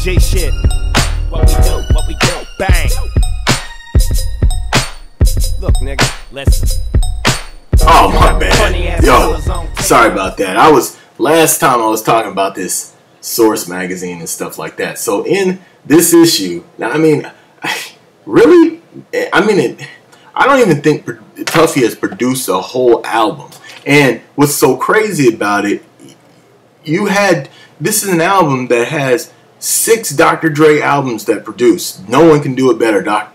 G shit. What we do, bang. Look, nigga, listen. Oh, my bad. Yo, sorry about that. Last time I was talking about this Source magazine and stuff like that. So in this issue, now, I mean, really? I mean, I don't even think Tuffy has produced a whole album. And what's so crazy about it, this is an album that has 6 Dr. Dre albums that produced. No one can do it better. DOC,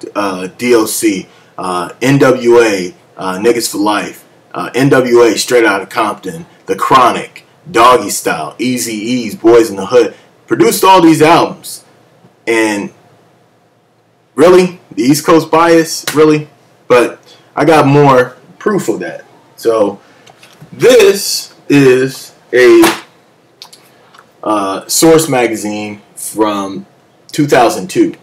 NWA, Niggas for Life, NWA, Straight Outta Compton, The Chronic, Doggy Style, Eazy-E's, Boys in the Hood. Produced all these albums. And really? The East Coast bias? Really? But I got more proof of that. So this is a Source magazine from 2002.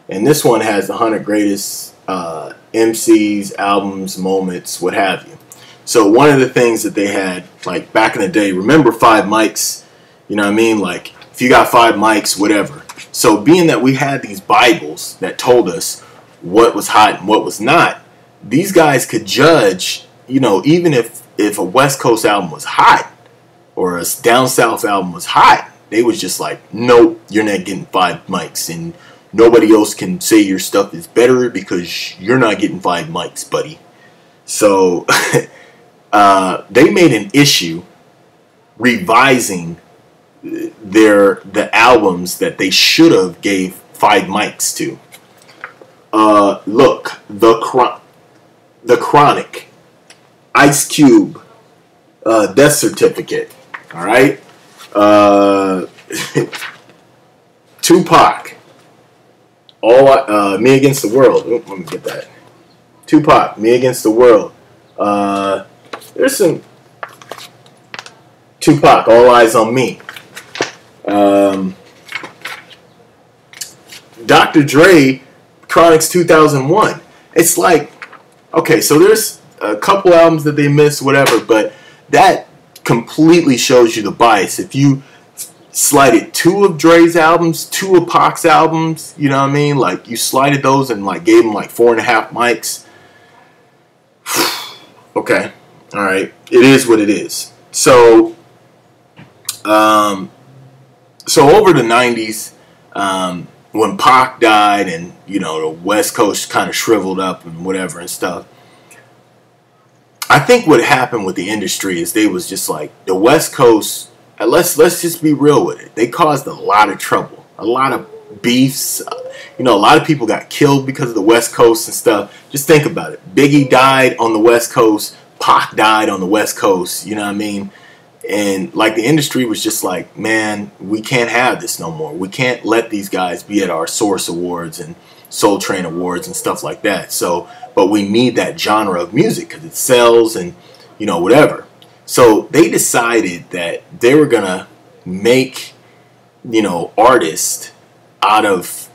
And this one has the 100 greatest MCs, albums, moments, what have you. So one of the things that they had, like back in the day, remember 5 mics? You know what I mean? Like if you got 5 mics, whatever. So being that we had these Bibles that told us what was hot and what was not, these guys could judge, you know, even if a West Coast album was hot or a down South album was hot, they was just like, nope, you're not getting 5 mics, and nobody else can say your stuff is better because you're not getting 5 mics, buddy. So they made an issue revising the albums that they should have gave 5 mics to. Look, the Chronic, Ice Cube, Death Certificate, all right. Tupac, Me Against the World. Let me get that. Tupac, Me Against the World. There's some Tupac, All Eyes on Me. Dr. Dre, Chronic's 2001. It's like, okay, so there's a couple albums that they missed, whatever, but that completely shows you the bias. If you slided 2 of Dre's albums, 2 of Pac's albums, you know what I mean? Like, you slided those and, like, gave them, like, 4.5 mics. Okay. All right. It is what it is. So, over the 90s, when Pac died and, you know, the West Coast kind of shriveled up and whatever and stuff, I think what happened with the industry is they was just like, the West Coast, let's just be real with it. They caused a lot of trouble, a lot of beefs. You know, a lot of people got killed because of the West Coast and stuff. Just think about it. Biggie died on the West Coast. Pac died on the West Coast. You know what I mean? And like the industry was just like, man, we can't have this no more. We can't let these guys be at our Source Awards and Soul Train Awards and stuff like that. So, but we need that genre of music because it sells and, you know, whatever. So they decided that they were going to make, you know, artists out of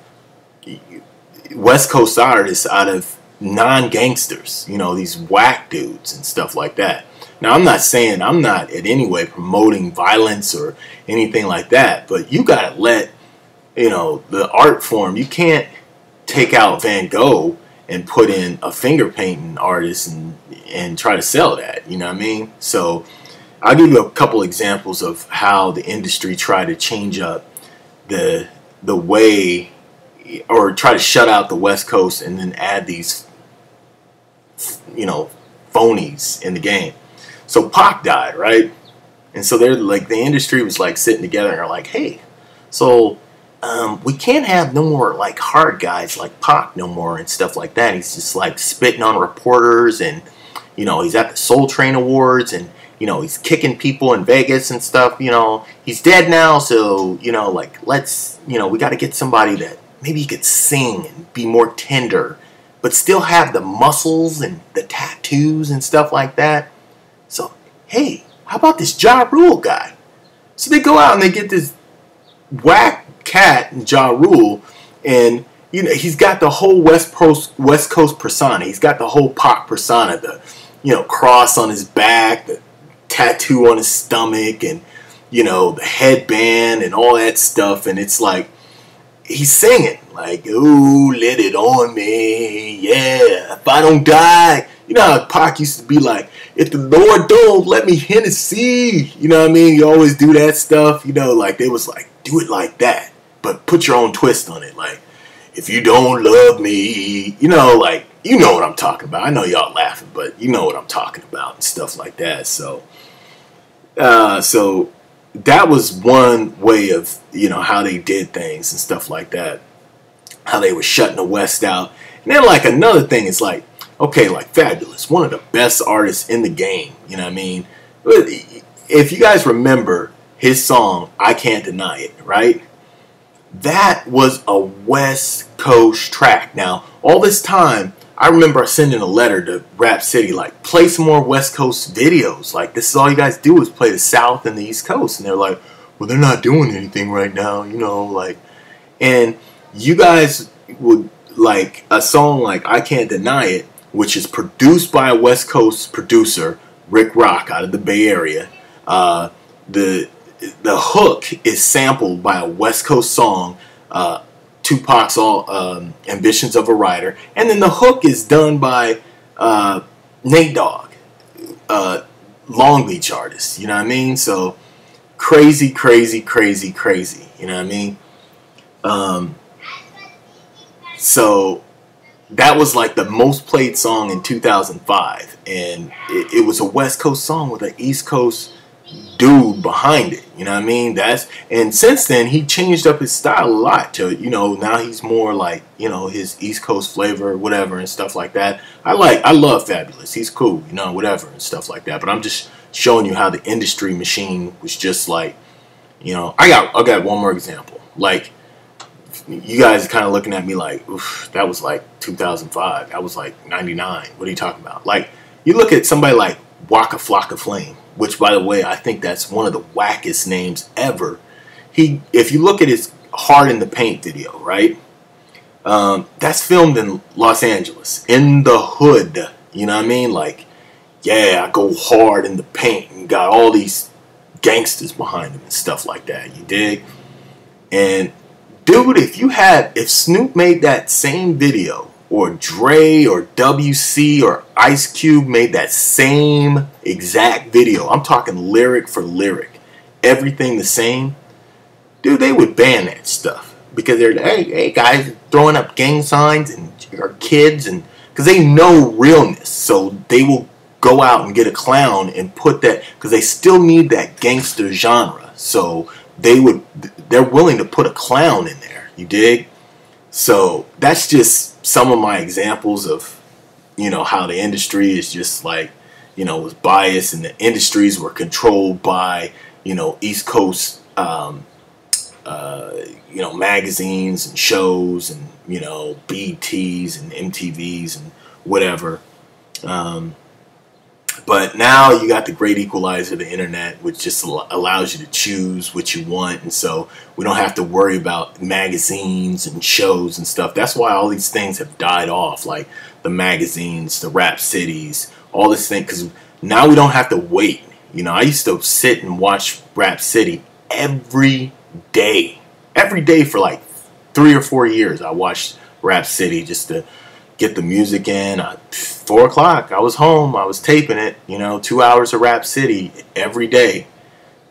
West Coast artists out of non-gangsters, you know, these whack dudes and stuff like that. Now, I'm not saying, I'm not in any way promoting violence or anything like that, but you got to let, you know, the art form, you can't take out Van Gogh and put in a finger painting artist and try to sell that, you know what I mean? So I'll give you a couple examples of how the industry tried to change up the way, or try to shut out the West Coast and then add these, you know, phonies in the game. So Pac died, right? And so they're like, the industry was like sitting together and they're like, hey, so we can't have no more like hard guys like Pac no more and stuff like that. He's just like spitting on reporters and, you know, he's at the Soul Train Awards and, you know, he's kicking people in Vegas and stuff. You know, he's dead now, so, you know, like, let's, you know, we got to get somebody that maybe he could sing and be more tender, but still have the muscles and the tattoos and stuff like that. So, hey, how about this Ja Rule guy? So they go out and they get this whack cat, Ja Rule, and, you know, he's got the whole West Coast persona. He's got the whole Pac persona, the, you know, cross on his back, the tattoo on his stomach, and, you know, the headband and all that stuff. And it's like, he's singing like, "Ooh, let it on me, yeah. If I don't die," you know how Pac used to be like, "If the Lord don't let me Hennessy," you know what I mean? You always do that stuff, you know, like they was like, do it like that, but put your own twist on it, like, "If you don't love me," you know, like, you know what I'm talking about. I know y'all laughing, but you know what I'm talking about and stuff like that. So, so that was one way of, you know, how they did things and stuff like that. How they were shutting the West out. And then like another thing is like, okay, like Fabulous, one of the best artists in the game. You know what I mean? If you guys remember his song, "I Can't Deny It," right? That was a West Coast track. Now, all this time, I remember sending a letter to Rap City, like, play some more West Coast videos. Like, this is all you guys do is play the South and the East Coast. And they're like, well, they're not doing anything right now, you know, like. And you guys would, like, a song like "I Can't Deny It," which is produced by a West Coast producer, Rick Rock, out of the Bay Area. The hook is sampled by a West Coast song, Tupac's "Ambitions of a Writer," and then the hook is done by Nate Dogg, Long Beach artist. You know what I mean? So crazy, crazy, crazy, crazy. You know what I mean? So that was like the most played song in 2005, and it was a West Coast song with an East Coast dude behind it. You know what I mean? And since then he changed up his style a lot to, you know, now he's more like, you know, his East Coast flavor, whatever, and stuff like that. I love Fabulous. He's cool, you know, whatever, and stuff like that. But I'm just showing you how the industry machine was just like, you know, I got one more example. Like, you guys are kind of looking at me like, oof, that was like 2005. That was like 99. What are you talking about? Like, you look at somebody like Waka Flocka Flame, which, by the way, I think that's one of the wackest names ever. If you look at his "Hard in the Paint" video, right? That's filmed in Los Angeles, in the hood. You know what I mean? Like, yeah, I go hard in the paint, and got all these gangsters behind him and stuff like that. You dig? And dude, if Snoop made that same video, or Dre or WC or Ice Cube made that same exact video, I'm talking lyric for lyric, everything the same, dude, they would ban that stuff. Because they're, hey guys, throwing up gang signs and our kids, and because they know realness. So they will go out and get a clown and put that, because they still need that gangster genre. So they're willing to put a clown in there. You dig? So that's just some of my examples of, you know, how the industry is just like, you know, was biased, and the industries were controlled by, you know, East Coast, you know, magazines and shows, and, you know, BTs and MTVs and whatever. But now you got the great equalizer, the internet, which just allows you to choose what you want. And so we don't have to worry about magazines and shows and stuff. That's why all these things have died off, like the magazines, the Rap Cities, all this thing, because now we don't have to wait. You know, I used to sit and watch Rap City every day. Every day for like 3 or 4 years I watched Rap City just to get the music in. 4 o'clock, I was home, I was taping it, you know, 2 hours of Rap City every day.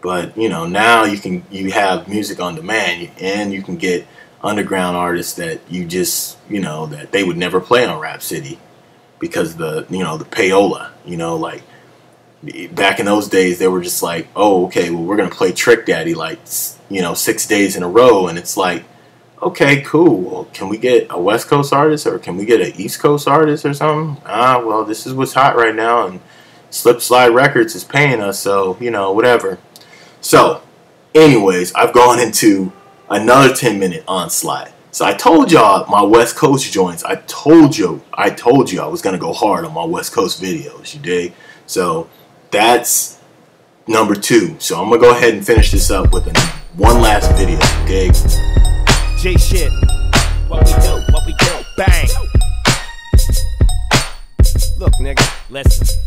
But, you know, now you have music on demand, and you can get underground artists that you just, you know, that they would never play on Rap City because the payola, you know, like back in those days they were just like, oh, okay, well, we're going to play Trick Daddy like, you know, 6 days in a row, and it's like, okay, cool. Well, can we get a West Coast artist, or can we get an East Coast artist or something? Well, this is what's hot right now, and Slip Slide Records is paying us, so, you know, whatever. So, anyways, I've gone into another 10-minute onslaught. So I told y'all my West Coast joints. I told you I was gonna go hard on my West Coast videos. You dig? So that's number 2. So I'm gonna go ahead and finish this up with one last video. You dig? J shit. What we do, bang. Look, nigga, listen.